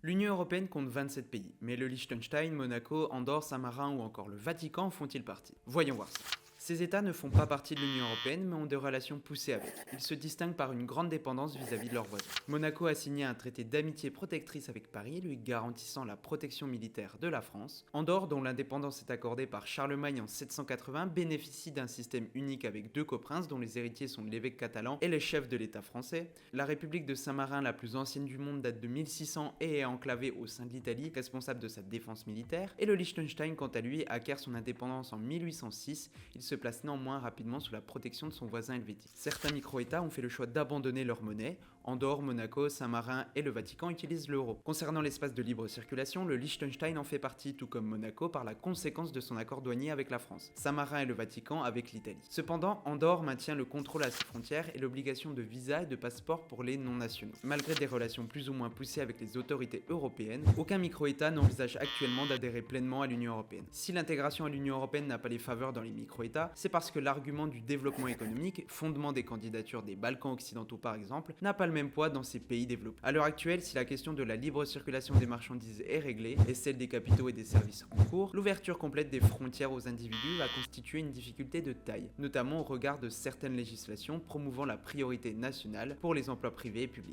L'Union européenne compte 27 pays, mais le Liechtenstein, Monaco, Andorre, Saint-Marin ou encore le Vatican font-ils partie? Voyons voir ça. Ces États ne font pas partie de l'Union européenne mais ont des relations poussées avec. Ils se distinguent par une grande dépendance vis-à-vis de leurs voisins. Monaco a signé un traité d'amitié protectrice avec Paris, lui garantissant la protection militaire de la France. Andorre, dont l'indépendance est accordée par Charlemagne en 780, bénéficie d'un système unique avec deux coprinces dont les héritiers sont l'évêque catalan et les chefs de l'État français. La République de Saint-Marin, la plus ancienne du monde, date de 1600 et est enclavée au sein de l'Italie, responsable de sa défense militaire. Et le Liechtenstein, quant à lui, acquiert son indépendance en 1806. Il se place néanmoins rapidement sous la protection de son voisin helvétique. Certains micro-États ont fait le choix d'abandonner leur monnaie. Andorre, Monaco, Saint-Marin et le Vatican utilisent l'euro. Concernant l'espace de libre circulation, le Liechtenstein en fait partie, tout comme Monaco, par la conséquence de son accord douanier avec la France. Saint-Marin et le Vatican avec l'Italie. Cependant, Andorre maintient le contrôle à ses frontières et l'obligation de visa et de passeport pour les non-nationaux. Malgré des relations plus ou moins poussées avec les autorités européennes, aucun micro-État n'envisage actuellement d'adhérer pleinement à l'Union européenne. Si l'intégration à l'Union européenne n'a pas les faveurs dans les micro-États, c'est parce que l'argument du développement économique, fondement des candidatures des Balkans occidentaux par exemple, n'a pas le même poids dans ces pays développés. À l'heure actuelle, si la question de la libre circulation des marchandises est réglée, et celle des capitaux et des services en cours, l'ouverture complète des frontières aux individus va constituer une difficulté de taille, notamment au regard de certaines législations promouvant la priorité nationale pour les emplois privés et publics.